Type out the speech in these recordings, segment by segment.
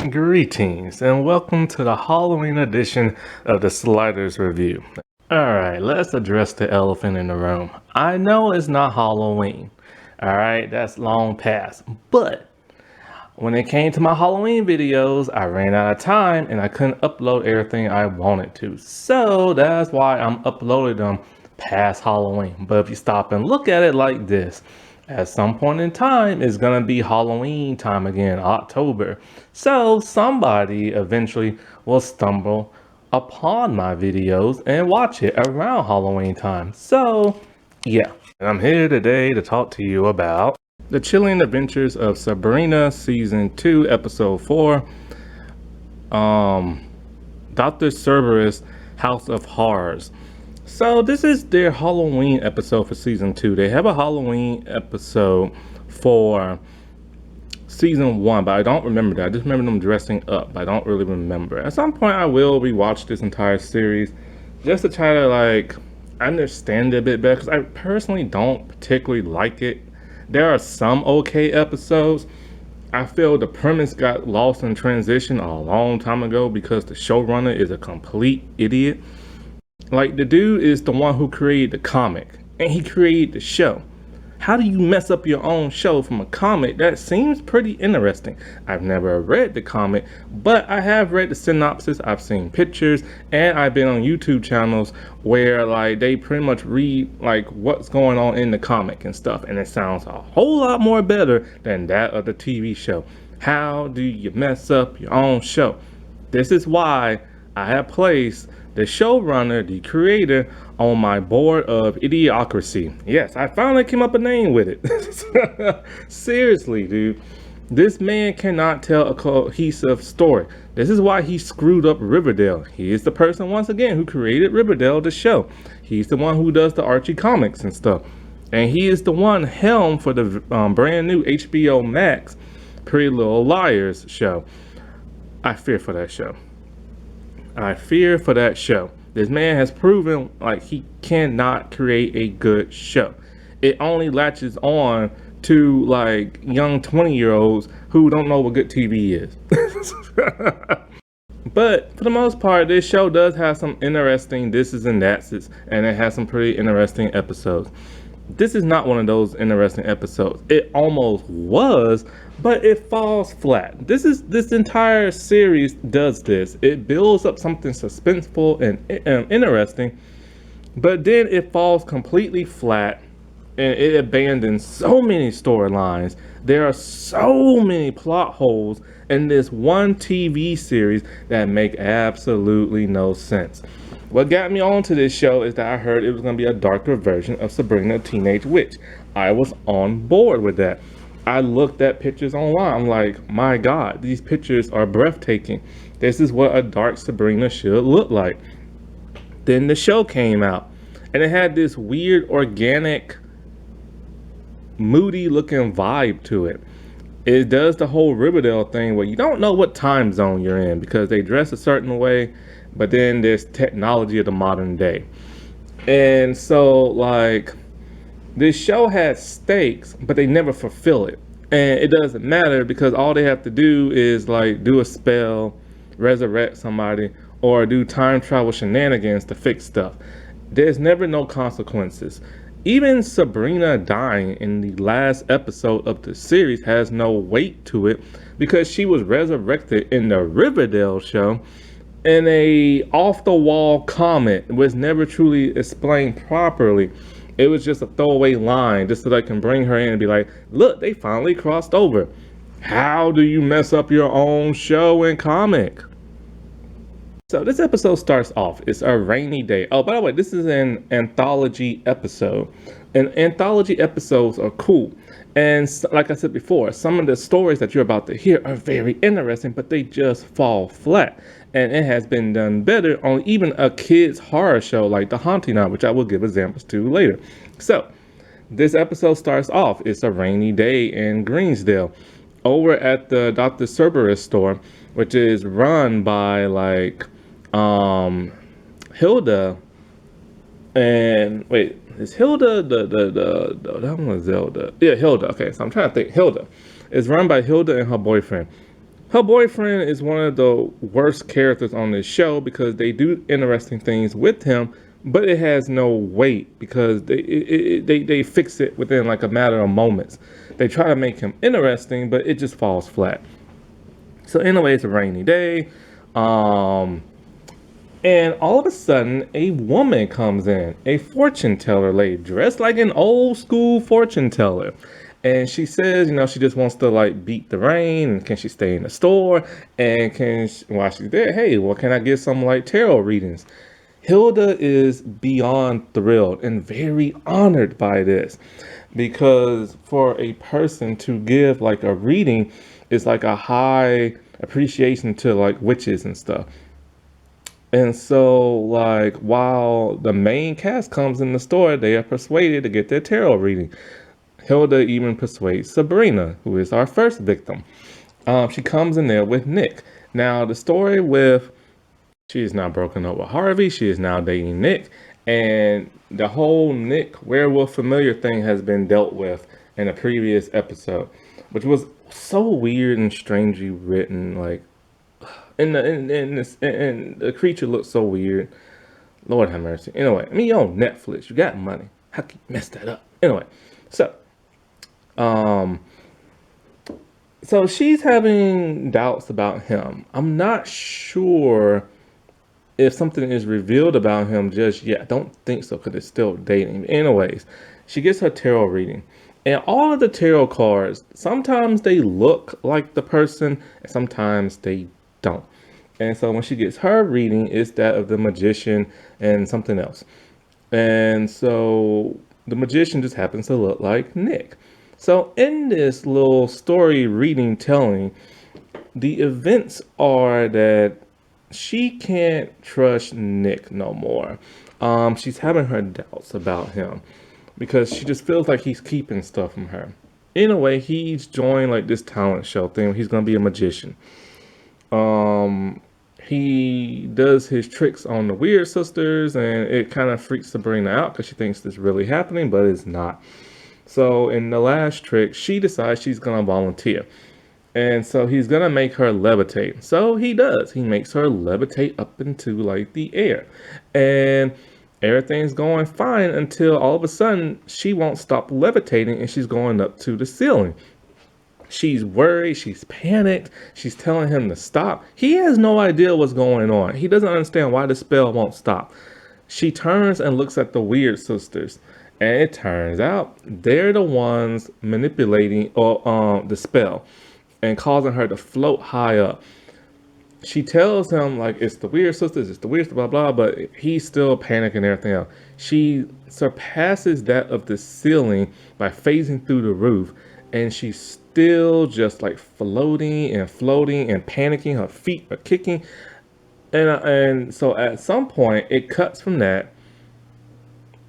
Greetings and welcome to the Halloween edition of the Sliders Review. Alright, let's address the elephant in the room. I know it's not Halloween. Alright, that's long past. But when it came to my Halloween videos, I ran out of time and I couldn't upload everything I wanted to. So that's why I'm uploading them past Halloween. But if you stop and look at it like this, at some point in time, it's gonna be Halloween time again, October. So somebody eventually will stumble upon my videos and watch it around Halloween time. So yeah, and I'm here today to talk to you about The Chilling Adventures of Sabrina Season 2, Episode 4, Dr. Cerberus, House of Horrors. So this is their Halloween episode for season 2. They have a Halloween episode for season 1, but I don't remember that. I just remember them dressing up, but I don't really remember. At some point I will rewatch this entire series just to try to like understand it a bit better, because I personally don't particularly like it. There are some okay episodes. I feel the premise got lost in transition a long time ago because the showrunner is a complete idiot. Like, the dude is the one who created the comic and he created the show. How do you mess up your own show from a comic? That seems pretty interesting. I've never read the comic, but I have read the synopsis, I've seen pictures, and I've been on YouTube channels where like they pretty much read like what's going on in the comic and stuff, and it sounds a whole lot more better than that of the TV show. How do you mess up your own show? This is why I have placed the showrunner, the creator, on my board of idiocracy. Yes, I finally came up a name with it. Seriously, dude. This man cannot tell a cohesive story. This is why he screwed up Riverdale. He is the person, once again, who created Riverdale, the show. He's the one who does the Archie comics and stuff. And he is the one helm for the brand new HBO Max Pretty Little Liars show. I fear for that show. I fear for that show. This man has proven like he cannot create a good show. It only latches on to like young 20-year-olds who don't know what good TV is. But for the most part, this show does have some interesting thises and thatses, and it has some pretty interesting episodes. This is not one of those interesting episodes. It almost was, but it falls flat. This entire series does this. It builds up something suspenseful and interesting, but then it falls completely flat and it abandons so many storylines. There are so many plot holes in this one TV series that make absolutely no sense. What got me onto this show is that I heard it was going to be a darker version of Sabrina Teenage Witch. I was on board with that. I looked at pictures online. I'm like, my God, these pictures are breathtaking. This is what a dark Sabrina should look like. Then the show came out and it had this weird, organic, moody looking vibe to it. It does the whole Riverdale thing where you don't know what time zone you're in because they dress a certain way, but then there's technology of the modern day. And so like this show has stakes, but they never fulfill it. And it doesn't matter because all they have to do is like do a spell, resurrect somebody, or do time travel shenanigans to fix stuff. There's never no consequences. Even Sabrina dying in the last episode of the series has no weight to it because she was resurrected in the Riverdale show in a off-the-wall comment. It was never truly explained properly. It was just a throwaway line just so they can bring her in and be like, look, they finally crossed over. How do you mess up your own show and comic? So this episode starts off, it's a rainy day. Oh, by the way, this is an anthology episode. And anthology episodes are cool. And like I said before, some of the stories that you're about to hear are very interesting, but they just fall flat. And it has been done better on even a kid's horror show like The Haunting Hour, which I will give examples to later. So this episode starts off, it's a rainy day in Greensdale. Over at the Dr. Cerberus store, which is run by like Hilda, and wait, is Hilda that one was Zelda? Yeah, Hilda. Okay, so I'm trying to think. Hilda is run by Hilda and her boyfriend. Her boyfriend is one of the worst characters on this show because they do interesting things with him, but it has no weight because they fix it within like a matter of moments. They try to make him interesting, but it just falls flat. So anyway, it's a rainy day. Um, and all of a sudden, a woman comes in, a fortune teller lady, dressed like an old school fortune teller. And she says, she just wants to like beat the rain, and can she stay in the store? And while she's there, hey, well, can I get some like tarot readings? Hilda is beyond thrilled and very honored by this because for a person to give like a reading is like a high appreciation to like witches and stuff. And so, like, while the main cast comes in the store, they are persuaded to get their tarot reading. Hilda even persuades Sabrina, who is our first victim. She comes in there with Nick. Now, the story with she is now broken up with Harvey. She is now dating Nick. And the whole Nick werewolf familiar thing has been dealt with in a previous episode, which was so weird and strangely written. Like, and the creature looks so weird. Lord have mercy. Anyway, I mean, you're on Netflix. You got money. How can you mess that up? Anyway, so, um, so she's having doubts about him. I'm not sure if something is revealed about him just yet. I don't think so because it's still dating. Anyways, she gets her tarot reading. And all of the tarot cards, sometimes they look like the person and sometimes they don't. And so when she gets her reading, it's that of the magician and something else. And so the magician just happens to look like Nick. So in this little story reading telling, the events are that she can't trust Nick no more. She's having her doubts about him because she just feels like he's keeping stuff from her. In a way, he's joined like this talent show thing. He's gonna be a magician. He does his tricks on the weird sisters, and it kind of freaks Sabrina out because she thinks this is really happening, but it's not. So in the last trick, she decides she's gonna volunteer. And so he's going to make her levitate. So he does. He makes her levitate up into like the air. And everything's going fine until all of a sudden she won't stop levitating and she's going up to the ceiling. She's worried. She's panicked. She's telling him to stop. He has no idea what's going on. He doesn't understand why the spell won't stop. She turns and looks at the weird sisters. And it turns out they're the ones manipulating the spell and causing her to float high up. She tells him like it's the weird sisters, it's the weird blah blah, but he's still panicking and everything else. She surpasses that of the ceiling by phasing through the roof, and she's still just like floating and panicking. Her feet are kicking, and so at some point it cuts from that,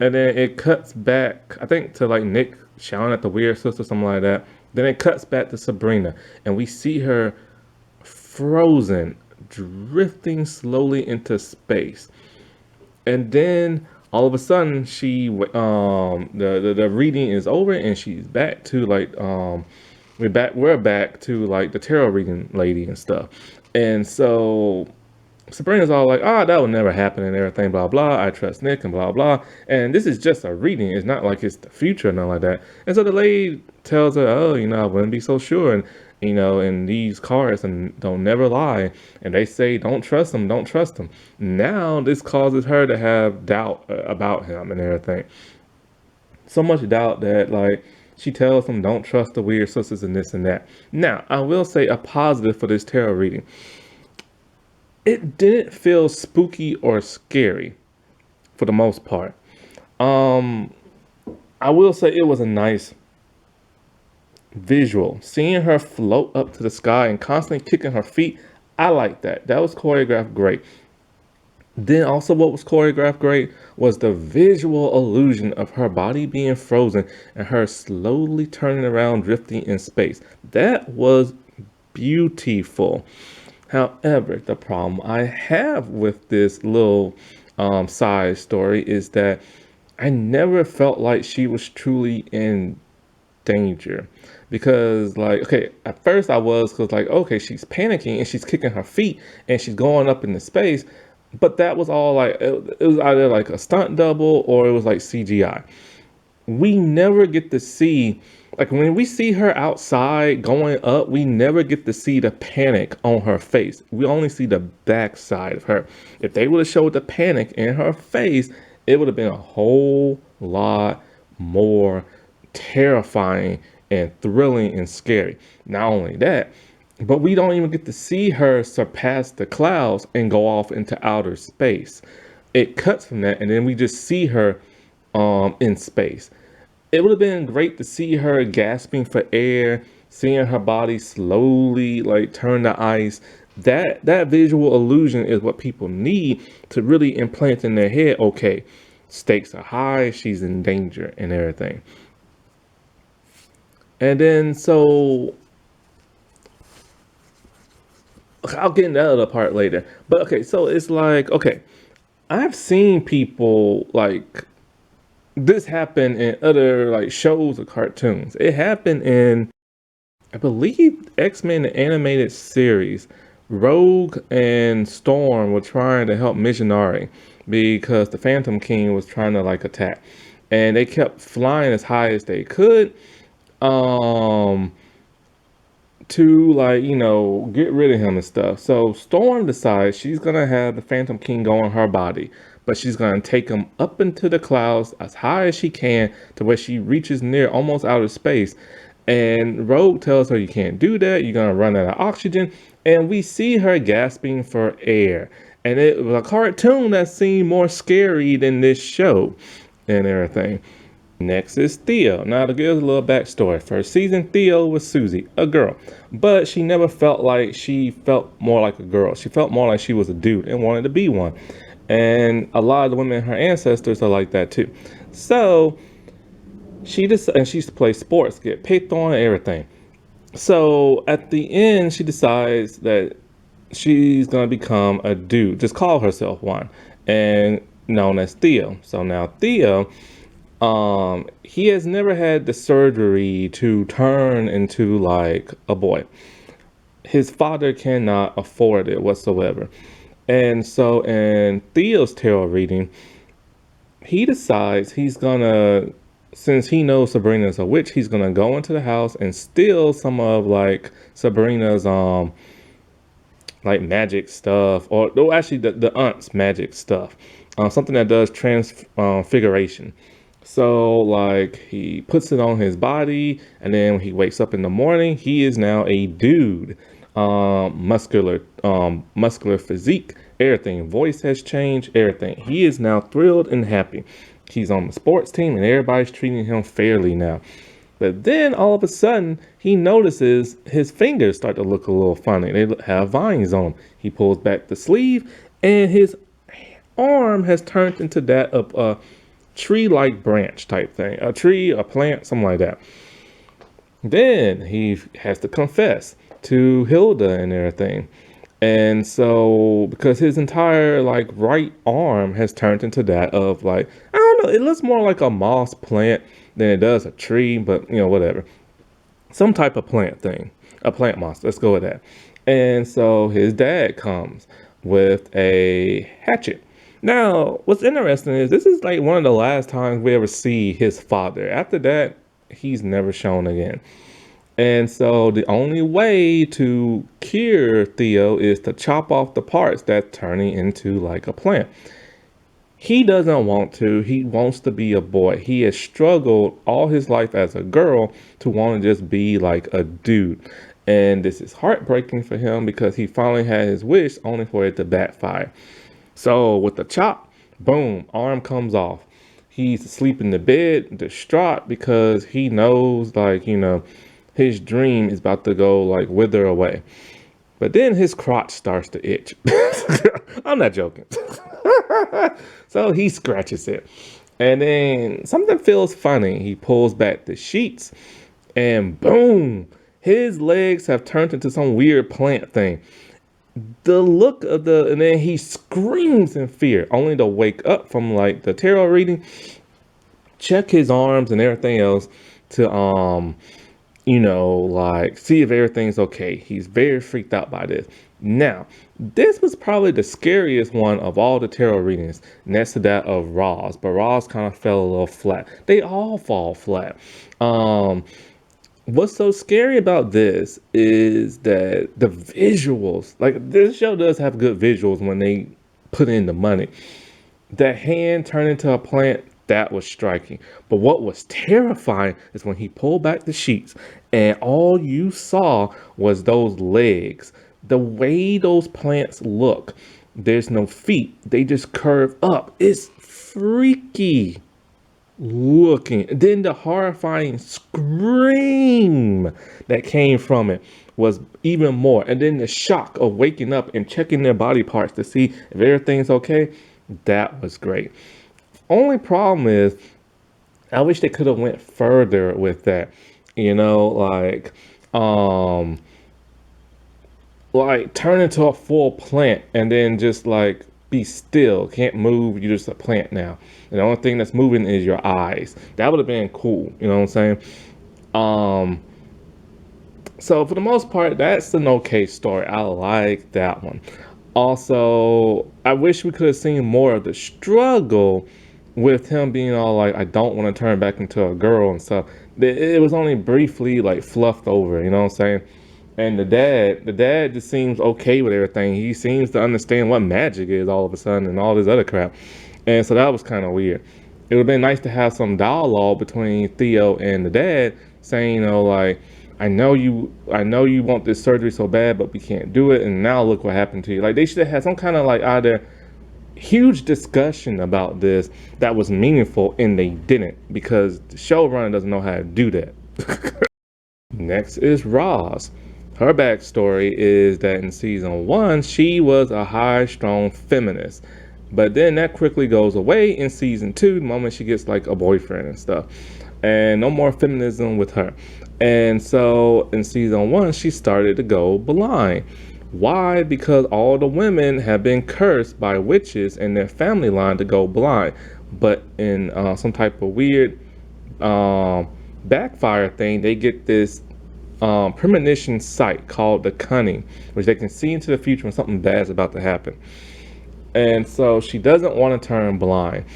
and then it cuts back, I think, to like Nick shouting at the weird sister, something like that. Then it cuts back to Sabrina, and we see her frozen, drifting slowly into space. And then all of a sudden, the reading is over, and she's back to like we're back to like the tarot reading lady and stuff. And so Sabrina's all like, that would never happen and everything, blah, blah. I trust Nick and blah, blah. And this is just a reading. It's not like it's the future or nothing like that. And so the lady tells her, I wouldn't be so sure. And, and these cards and don't never lie. And they say, don't trust them, don't trust them. Now this causes her to have doubt about him and everything. So much doubt that like she tells him, don't trust the weird sisters and this and that. Now, I will say a positive for this tarot reading. It didn't feel spooky or scary for the most part. I will say it was a nice visual. Seeing her float up to the sky and constantly kicking her feet, I like that. That was choreographed great. Then also what was choreographed great was the visual illusion of her body being frozen and her slowly turning around, drifting in space. That was beautiful. However, the problem I have with this little side story is that I never felt like she was truly in danger because like, okay, at first I was, because like, okay, she's panicking and she's kicking her feet and she's going up into space, but that was all like, it was either like a stunt double or it was like CGI. We never get to see, like when we see her outside going up, we never get to see the panic on her face. We only see the backside of her. If they would have showed the panic in her face, it would have been a whole lot more terrifying and thrilling and scary. Not only that, but we don't even get to see her surpass the clouds and go off into outer space. It cuts from that, and then we just see her in space. It would have been great to see her gasping for air, seeing her body slowly like turn to ice. That visual illusion is what people need to really implant in their head. Okay, stakes are high, she's in danger and everything. And then so I'll get into that other part later. But okay, so it's like, okay, I've seen people like this happen in other like shows or cartoons. It happened in, I believe, X-Men the animated series. Rogue and Storm were trying to help Missionary because the Phantom King was trying to like attack, and they kept flying as high as they could. Um, to like, get rid of him and stuff. So Storm decides she's gonna have the Phantom King go on her body, but she's gonna take him up into the clouds as high as she can to where she reaches near almost outer space. And Rogue tells her you can't do that, you're gonna run out of oxygen. And we see her gasping for air. And it was a cartoon that seemed more scary than this show and everything. Next is Theo. Now, to give us a little backstory. First season, Theo was Susie, a girl. But she never felt like she felt more like a girl. She felt more like she was a dude and wanted to be one. And a lot of the women, her ancestors, are like that too. So, she used to play sports, get picked on and everything. So, at the end, she decides that she's going to become a dude. Just call herself one. And known as Theo. So now Theo, he has never had the surgery to turn into like a boy. His father cannot afford it whatsoever. And so in Theo's tarot reading, he decides he's gonna, since he knows Sabrina's a witch, he's gonna go into the house and steal some of like Sabrina's like magic stuff, or no, actually the aunt's magic stuff, something that does transfiguration. So like he puts it on his body, and then when he wakes up in the morning, he is now a dude, muscular physique, everything, voice has changed, everything. He is now thrilled and happy. He's on the sports team, and everybody's treating him fairly now. But then all of a sudden, he notices his fingers start to look a little funny. They have vines on them. He pulls back the sleeve, and his arm has turned into that of a tree-like branch type thing. A tree, a plant, something like that. Then he has to confess to Hilda and everything. And so, because his entire like right arm has turned into that of like, I don't know, it looks more like a moss plant than it does a tree, but whatever. Some type of plant thing, a plant moss, let's go with that. And so his dad comes with a hatchet. Now, what's interesting is this is like one of the last times we ever see his father. After that, he's never shown again. And so the only way to cure Theo is to chop off the parts that's turning into like a plant. He doesn't want to. He wants to be a boy. He has struggled all his life as a girl to want to just be like a dude. And this is heartbreaking for him because he finally had his wish only for it to backfire. So with the chop, boom, arm comes off. He's asleep in the bed, distraught because he knows like, his dream is about to go like wither away. But then his crotch starts to itch. I'm not joking. So he scratches it. And then something feels funny. He pulls back the sheets and boom, his legs have turned into some weird plant thing. The look of and then he screams in fear, only to wake up from like the tarot reading, check his arms and everything else to, like see if everything's okay. He's very freaked out by this. Now, this was probably the scariest one of all the tarot readings, next to that of Roz. But Roz kind of fell a little flat. They all fall flat. What's so scary about this is that the visuals, like this show does have good visuals when they put in the money. The hand turned into a plant, that was striking. But what was terrifying is when he pulled back the sheets and all you saw was those legs. The way those plants look, there's no feet, they just curve up. It's freaky looking. Then the horrifying scream that came from it was even more. And then the shock of waking up and checking their body parts to see if everything's okay. That was great. Only problem is I wish they could have went further with that. Like turn into a full plant and then just like be still, can't move, you're just a plant now. And the only thing that's moving is your eyes. That would have been cool, you know what I'm saying? So for the most part, that's an okay story. I like that one. Also, I wish we could have seen more of the struggle with him being all like, I don't want to turn back into a girl and stuff. It was only briefly like fluffed over, you know what I'm saying? And the dad just seems okay with everything. He seems to understand what magic is all of a sudden and all this other crap. And so that was kind of weird. It would have been nice to have some dialogue between Theo and the dad saying, like, I know you want this surgery so bad, but we can't do it. And now look what happened to you. Like they should have had some kind of like either huge discussion about this that was meaningful, and they didn't because the showrunner doesn't know how to do that. Next is Roz. Her backstory is that in season 1, she was a high-strung feminist. But then that quickly goes away in season 2, the moment she gets like a boyfriend and stuff. And no more feminism with her. And so in season 1, she started to go blind. Why? Because all the women have been cursed by witches in their family line to go blind. But in some type of weird backfire thing, they get this premonition sight called the cunning, which they can see into the future when something bad is about to happen. And so she doesn't want to turn blind.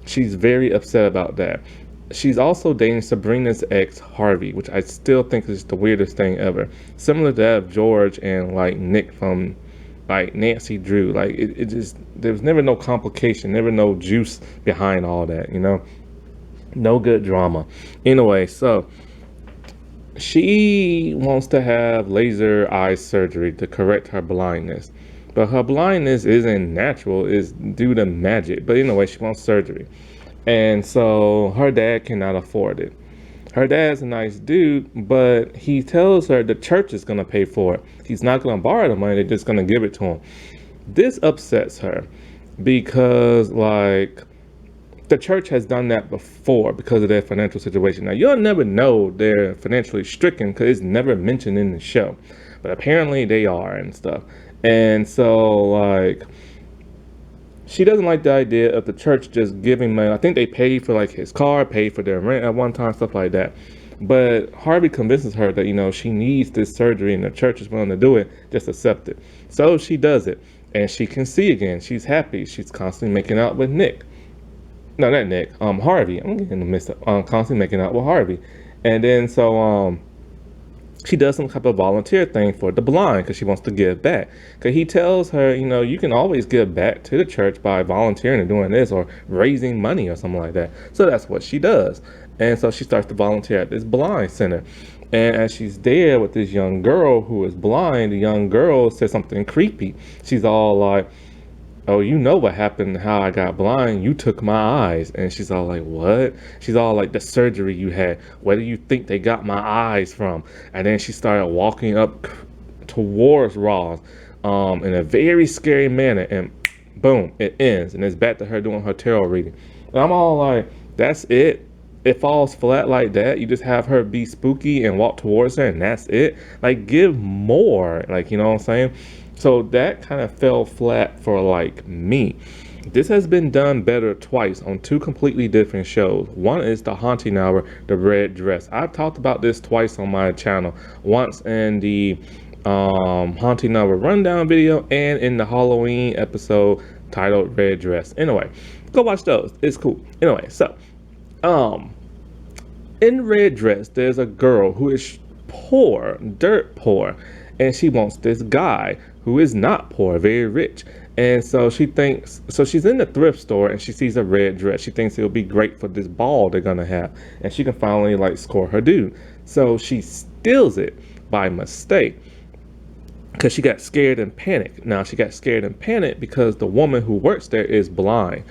She's very upset about that. She's also dating Sabrina's ex, Harvey, which I still think is the weirdest thing ever. Similar to that of George and like Nick from like Nancy Drew. Like it just, there was never no complication, never no juice behind all that, no good drama. Anyway, so she wants to have laser eye surgery to correct her blindness. But her blindness isn't natural, it's due to magic. But anyway, she wants surgery. And so her dad cannot afford it. Her dad's a nice dude, but he tells her the church is going to pay for it. He's not going to borrow the money, they're just going to give it to him. This upsets her because, like, the church has done that before because of their financial situation. Now, you'll never know they're financially stricken because it's never mentioned in the show. But apparently they are and stuff. And so, like, she doesn't like the idea of the church just giving money. I think they paid for, like, his car, paid for their rent at one time, stuff like that. But Harvey convinces her that, she needs this surgery and the church is willing to do it, just accept it. So she does it. And she can see again. She's happy. She's constantly making out with Nick. No, not Nick. Harvey. I'm getting the mix up. Constantly making out with Harvey. And then so she does some type of volunteer thing for the blind because she wants to give back. Because he tells her, you can always give back to the church by volunteering and doing this or raising money or something like that. So that's what she does. And so she starts to volunteer at this blind center. And as she's there with this young girl who is blind, the young girl says something creepy. She's all like, oh, you know what happened, how I got blind, you took my eyes. And she's all like, what? She's all like, the surgery you had, where do you think they got my eyes from? And then she started walking up towards Roz in a very scary manner, and boom, it ends. And it's back to her doing her tarot reading. And I'm all like, that's it? It falls flat like that? You just have her be spooky and walk towards her and that's it? Like, give more, like, you know what I'm saying? So that kind of fell flat for like me. This has been done better twice on two completely different shows. One is The Haunting Hour, The Red Dress. I've talked about this twice on my channel. Once in the Haunting Hour rundown video and in the Halloween episode titled Red Dress. Anyway, go watch those. It's cool. Anyway, so in Red Dress, there's a girl who is poor, dirt poor, and she wants this guy who is not poor, very rich. And so she's in the thrift store and she sees a red dress. She thinks it'll be great for this ball they're gonna have, and she can finally like score her dude. So she steals it by mistake because she got scared and panicked. Now she got scared and panicked because the woman who works there is blind.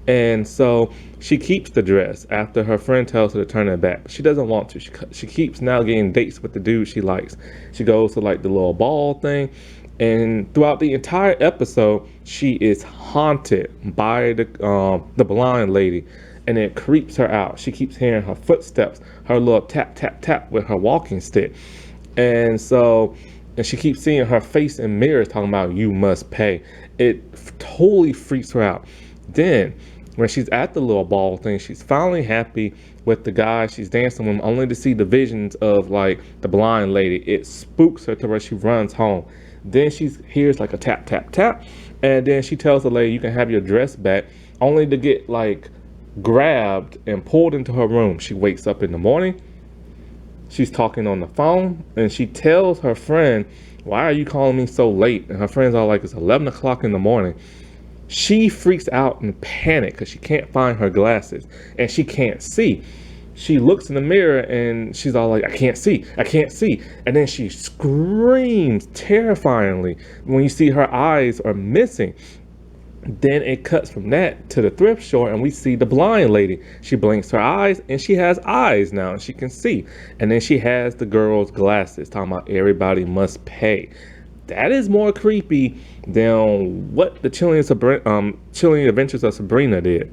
And so she keeps the dress after her friend tells her to turn it back. She doesn't want to. She keeps now getting dates with the dude she likes. She goes to like the little ball thing. And throughout the entire episode, she is haunted by the blind lady, and it creeps her out. She keeps hearing her footsteps, her little tap, tap, tap with her walking stick. And she keeps seeing her face in mirrors talking about, "You must pay." It totally freaks her out. Then, when she's at the little ball thing, she's finally happy with the guy she's dancing with, only to see the visions of like the blind lady. It spooks her to where she runs home. Then she hears like a tap, tap, tap. And then she tells the lady, "You can have your dress back," only to get like grabbed and pulled into her room. She wakes up in the morning. She's talking on the phone and she tells her friend, "Why are you calling me so late?" And her friends are like, "It's 11 o'clock in the morning." She freaks out and panic because she can't find her glasses and she can't see. She looks in the mirror and she's all like, "I can't see, I can't see." And then she screams terrifyingly when you see her eyes are missing. Then it cuts from that to the thrift store and we see the blind lady. She blinks her eyes and she has eyes now and she can see. And then she has the girl's glasses talking about everybody must pay. That is more creepy than what the Chilling Adventures of Sabrina did.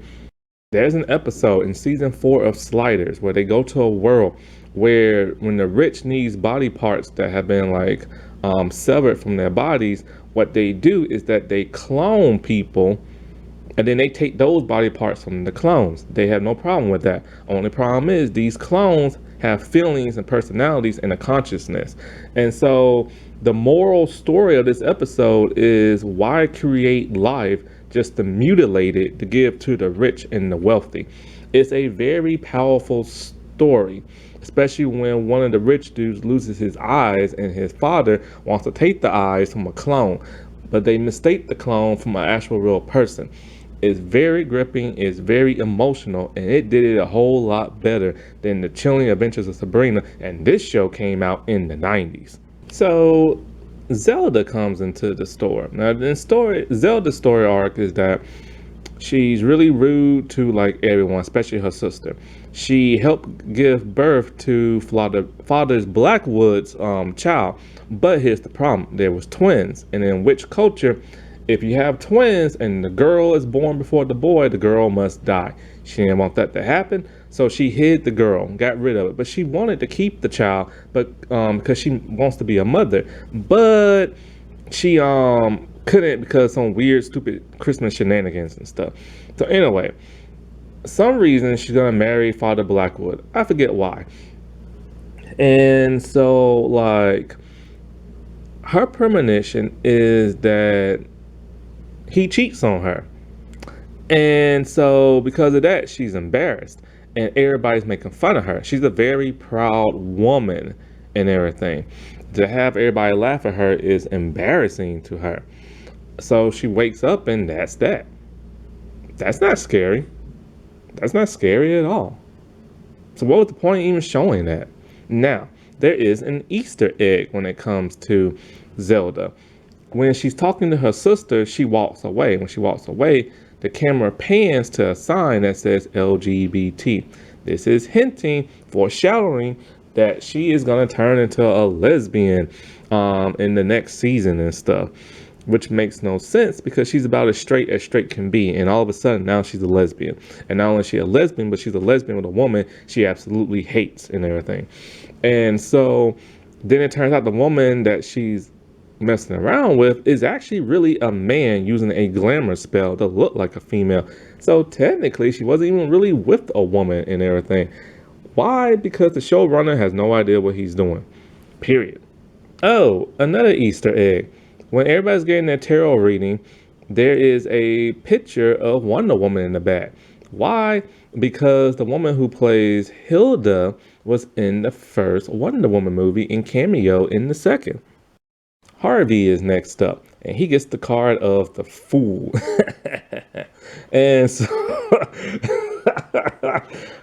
There's an episode in season 4 of Sliders where they go to a world where when the rich needs body parts that have been like severed from their bodies, what they do is that they clone people and then they take those body parts from the clones. They have no problem with that. Only problem is these clones have feelings and personalities and a consciousness. And so the moral story of this episode is, why create life just to mutilate it to give to the rich and the wealthy? It's a very powerful story, especially when one of the rich dudes loses his eyes and his father wants to take the eyes from a clone, but they mistake the clone from an actual real person. It's very gripping, it's very emotional, and it did it a whole lot better than the Chilling Adventures of Sabrina, and this show came out in the 90s. So Zelda comes into the store. Now, Zelda's story arc is that she's really rude to like everyone, especially her sister. She helped give birth to Father's Blackwood's child, but here's the problem: there was twins, and in which culture, if you have twins and the girl is born before the boy, the girl must die. She didn't want that to happen, so she hid the girl, got rid of it. But she wanted to keep the child, but because she wants to be a mother, but she couldn't because some weird, stupid Christmas shenanigans and stuff. So anyway, some reason she's gonna marry Father Blackwood. I forget why. And so like her premonition is that he cheats on her. And so because of that, she's embarrassed and everybody's making fun of her. She's a very proud woman and everything. To have everybody laugh at her is embarrassing to her. So she wakes up and that's that. That's not scary. That's not scary at all. So what was the point of even showing that? Now, there is an Easter egg when it comes to Zelda. When she's talking to her sister, she walks away. When she walks away, the camera pans to a sign that says LGBT. This is hinting, foreshadowing that she is going to turn into a lesbian in the next season and stuff, which makes no sense because she's about as straight can be. And all of a sudden now she's a lesbian. And not only is she a lesbian, but she's a lesbian with a woman she absolutely hates and everything. And so then it turns out the woman that she's messing around with is actually really a man using a glamour spell to look like a female. So technically, she wasn't even really with a woman and everything. Why? Because the showrunner has no idea what he's doing. Period. Oh, another Easter egg. When everybody's getting their tarot reading, there is a picture of Wonder Woman in the back. Why? Because the woman who plays Hilda was in the first Wonder Woman movie and cameo in the second. Harvey is next up, and he gets the card of the Fool. And so,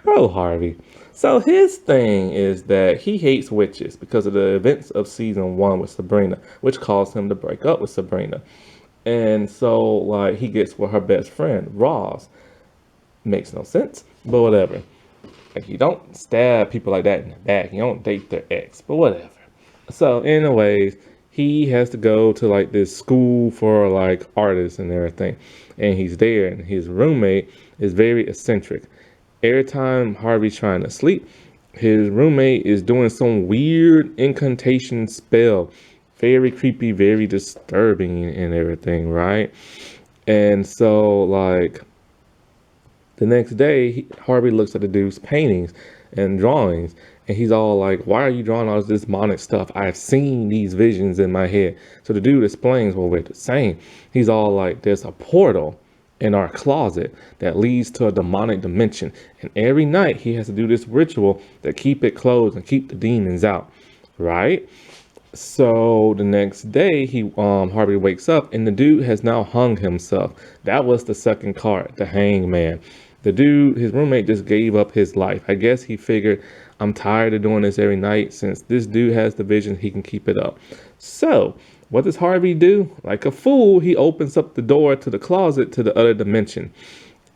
oh, Harvey. So his thing is that he hates witches because of the events of season 1 with Sabrina, which caused him to break up with Sabrina. And so, like, he gets with her best friend, Ross. Makes no sense, but whatever. Like, you don't stab people like that in the back. You don't date their ex, but whatever. So, anyways, he has to go to like this school for like artists and everything. And he's there, and his roommate is very eccentric. Every time Harvey's trying to sleep, his roommate is doing some weird incantation spell. Very creepy, very disturbing and everything, right? And so, like, the next day, Harvey looks at the dude's paintings and drawings, and he's all like, why are you drawing all this demonic stuff? I've seen these visions in my head. So the dude explains, well, we're the same. He's all like, there's a portal in our closet that leads to a demonic dimension. And every night he has to do this ritual to keep it closed and keep the demons out, right? So the next day, Harvey wakes up, and the dude has now hung himself. That was the second card, the hangman. The dude, his roommate, just gave up his life. I guess he figured, I'm tired of doing this every night. Since this dude has the vision, he can keep it up. So what does Harvey do? Like a fool, he opens up the door to the closet to the other dimension.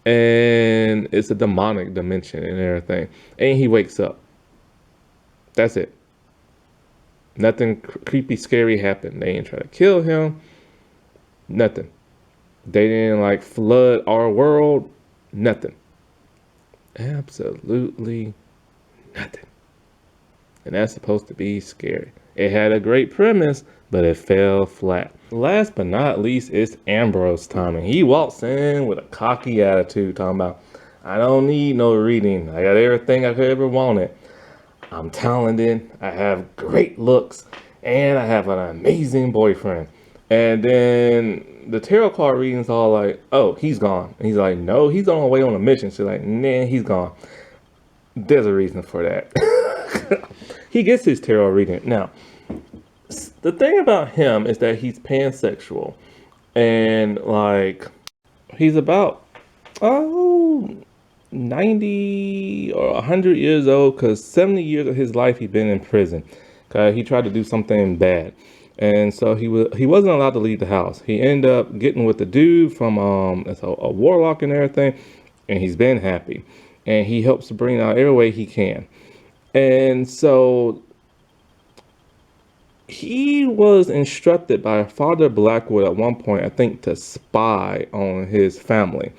And it's a demonic dimension and everything. And he wakes up. That's it. Nothing creepy, scary happened. They didn't try to kill him. Nothing. They didn't like flood our world. Nothing. Absolutely nothing. And that's supposed to be scary. It had a great premise, but it fell flat. Last but not least, it's Ambrose time. And he walks in with a cocky attitude, talking about, I don't need no reading. I got everything I could ever wanted. I'm talented, I have great looks, and I have an amazing boyfriend. And then the tarot card reading's all like, oh, he's gone. And he's like, no, he's on the way on a mission. She's like, nah, he's gone. There's a reason for that. He gets his tarot reading. Now, the thing about him is that he's pansexual. And like, he's about, 90 or 100 years old, because 70 years of his life he'd been in prison. He tried to do something bad, and so he wasn't allowed to leave the house. He ended up getting with the dude from that's a warlock and everything, and he's been happy, and he helps Sabrina out every way he can. And so he was instructed by Father Blackwood at one point, I think, to spy on his family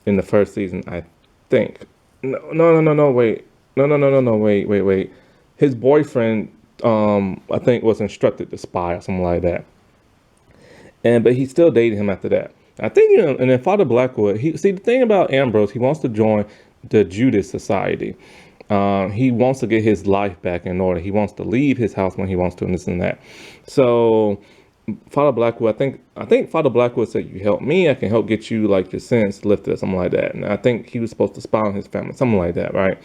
in the first season, I think. No, wait. No, wait. His boyfriend, I think, was instructed to spy or something like that. But he still dated him after that. I think, and then Father Blackwood, the thing about Ambrose, he wants to join the Judas Society. He wants to get his life back in order. He wants to leave his house when he wants to, and this and that. So Father Blackwood, I think Father Blackwood said, you help me, I can help get you like your sins lifted or something like that. And I think he was supposed to spy on his family, something like that, right?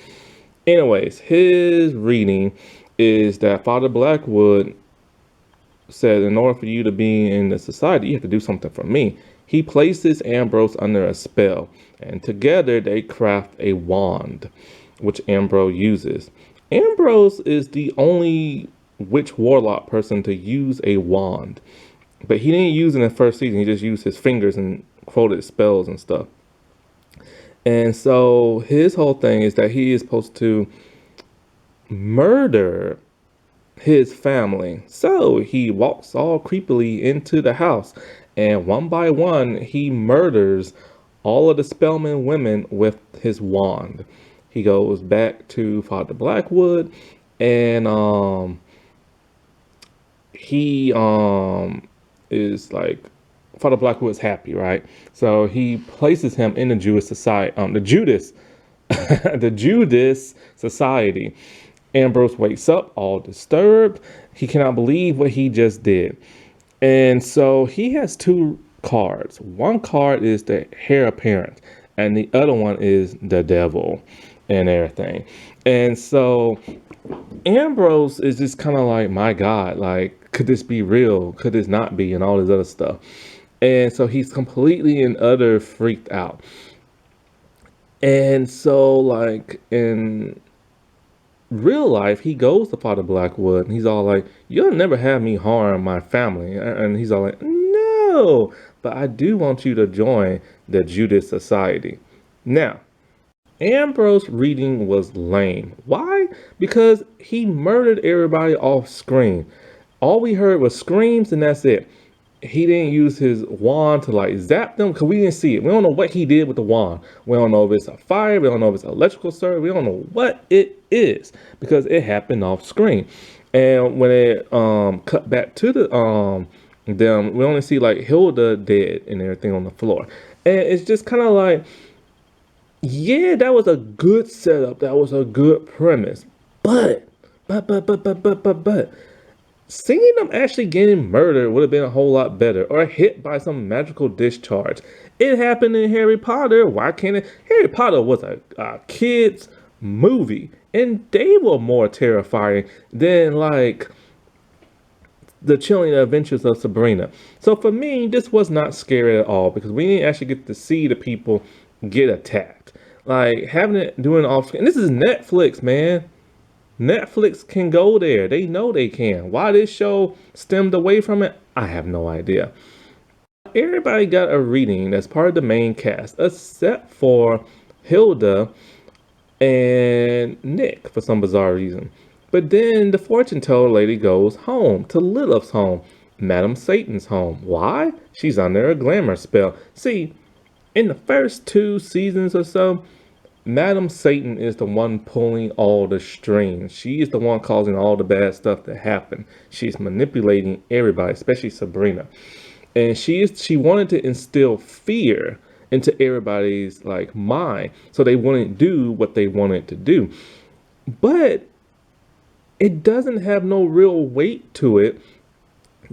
Anyways, his reading is that Father Blackwood said, in order for you to be in the society, you have to do something for me. He places Ambrose under a spell, and together they craft a wand, which Ambrose uses. Ambrose is the only witch warlock person to use a wand, but he didn't use it in the first season. He just used his fingers and quoted spells and stuff. And so his whole thing is that he is supposed to murder his family. So he walks all creepily into the house, and one by one he murders all of the Spellman women with his wand. He goes back to Father Blackwood, and he is like Father Blackwood's happy, right? So he places him in the Jewish society, the Judas, the Judas Society. Ambrose wakes up all disturbed. He cannot believe what he just did. And so he has two cards. One card is the heir apparent, and the other one is the devil and everything. And so Ambrose is just kind of like, my God, like, could this be real? Could this not be? And all this other stuff. And so he's completely and utter freaked out. And so, like, in real life, he goes to Father Blackwood and he's all like, you'll never have me harm my family. And he's all like, no, but I do want you to join the Judas Society. Now, Ambrose reading was lame. Why? Because he murdered everybody off screen. All we heard was screams and that's it. He didn't use his wand to like zap them because we didn't see it. We don't know what he did with the wand. We don't know if it's a fire. We don't know if it's electrical circuit. We don't know what it is because it happened off screen. And when it cut back to the them, we only see like Hilda dead and everything on the floor. And it's just kind of like, yeah, that was a good setup. That was a good premise. But seeing them actually getting murdered would have been a whole lot better, or hit by some magical discharge. It happened in Harry Potter. Why can't it? Harry Potter was a kid's movie, and they were more terrifying than like the chilling adventures of Sabrina. So for me, this was not scary at all because we didn't actually get to see the people get attacked. Like having it doing off screen. This is Netflix, man. Netflix can go there. They know they can. Why this show stemmed away from it, I have no idea. Everybody got a reading that's part of the main cast, except for Hilda and Nick for some bizarre reason. But then the fortune teller lady goes home to Lilith's home, Madam Satan's home. Why? She's under a glamour spell. See, in the first 2 seasons or so, Madam Satan is the one pulling all the strings. She is the one causing all the bad stuff to happen. She's manipulating everybody, especially Sabrina. And she wanted to instill fear into everybody's like mind so they wouldn't do what they wanted to do. But it doesn't have no real weight to it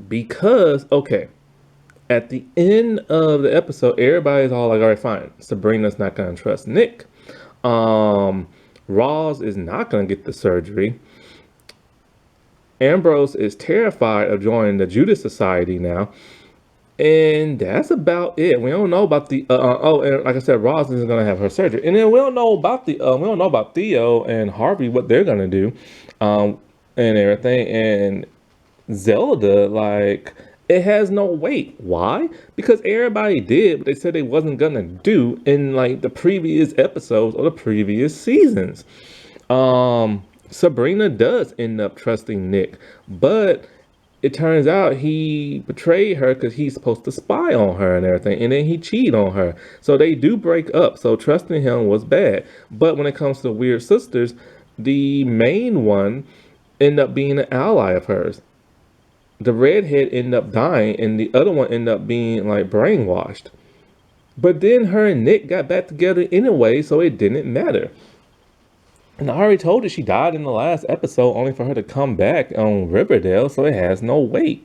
because, okay, at the end of the episode, everybody's all like, all right, fine. Sabrina's not going to trust Nick. Roz is not going to get the surgery. Ambrose is terrified of joining the Judas Society now. And that's about it. We don't know about the and like I said, Roz isn't going to have her surgery. And then we don't know about Theo and Harvey, what they're going to do, and everything. And Zelda, like, it has no weight. Why? Because everybody did what they said they wasn't gonna do in like the previous episodes or the previous seasons. Sabrina does end up trusting Nick, but it turns out he betrayed her because he's supposed to spy on her and everything, and then he cheated on her. So they do break up. So trusting him was bad. But when it comes to Weird Sisters, the main one ended up being an ally of hers. The redhead ended up dying and the other one ended up being like brainwashed. But then her and Nick got back together anyway, so it didn't matter. And I already told you she died in the last episode only for her to come back on Riverdale, so it has no weight.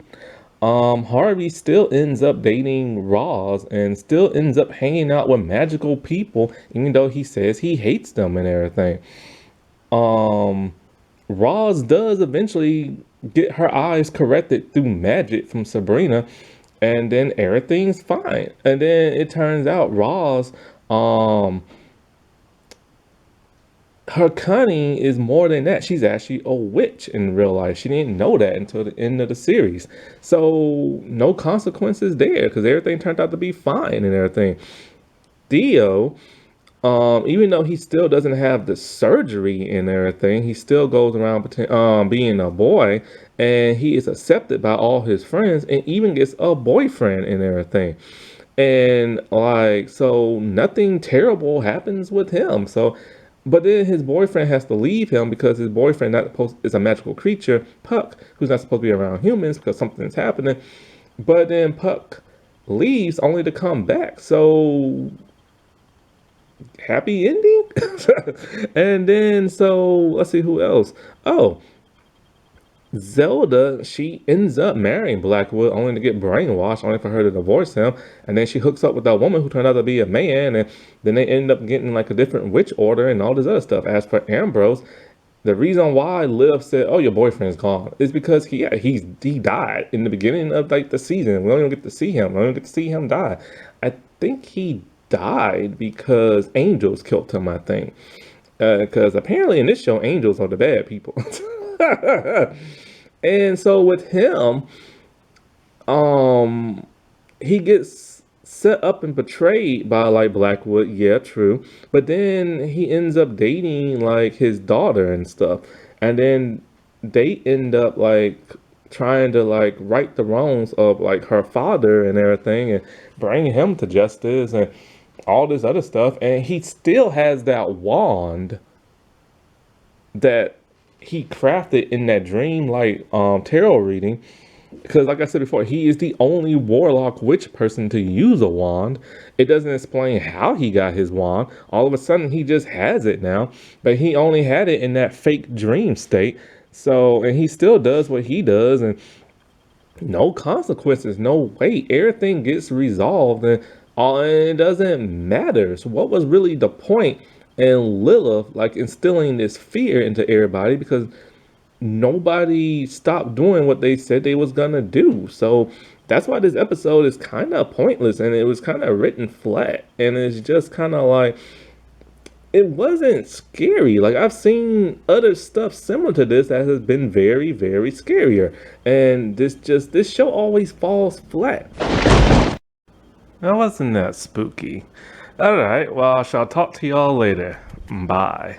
Harvey still ends up dating Roz and still ends up hanging out with magical people, even though he says he hates them and everything. Roz does eventually get her eyes corrected through magic from Sabrina, and then everything's fine. And then it turns out Roz, her cunning is more than that. She's actually a witch in real life. She didn't know that until the end of the series. So no consequences there because everything turned out to be fine and everything. Theo, even though he still doesn't have the surgery and everything, he still goes around being a boy, and he is accepted by all his friends and even gets a boyfriend and everything. And like, so nothing terrible happens with him. So But then his boyfriend has to leave him because his boyfriend is a magical creature, Puck, who's not supposed to be around humans because something's happening. But then Puck leaves only to come back. So happy ending. And then so let's see who else. Oh, Zelda, she ends up marrying Blackwood only to get brainwashed, only for her to divorce him. And then she hooks up with that woman who turned out to be a man. And then they end up getting like a different witch order and all this other stuff. As for Ambrose, the reason why Liv said, "Oh, your boyfriend's gone," is because he died in the beginning of like the season. We don't even get to see him. We don't get to see him die. I think he died because angels killed him. I think because apparently in this show, angels are the bad people. And so with him, he gets set up and betrayed by like Blackwood. Yeah, true. But then he ends up dating like his daughter and stuff. And then they end up like trying to like right the wrongs of like her father and everything and bring him to justice and all this other stuff. And he still has that wand that he crafted in that dream like tarot reading, because like I said before, he is the only warlock witch person to use a wand. It doesn't explain how he got his wand. All of a sudden he just has it now, but he only had it in that fake dream state. So, and he still does what he does, and no consequences, no weight, everything gets resolved, and all, and it doesn't matter. So what was really the point in Lilith like instilling this fear into everybody, because nobody stopped doing what they said they was gonna do? So that's why this episode is kind of pointless, and it was kind of written flat, and it's just kind of like, it wasn't scary. Like I've seen other stuff similar to this that has been very, very scarier, and this show always falls flat. That wasn't that spooky. All right, well, I shall talk to y'all later. Bye.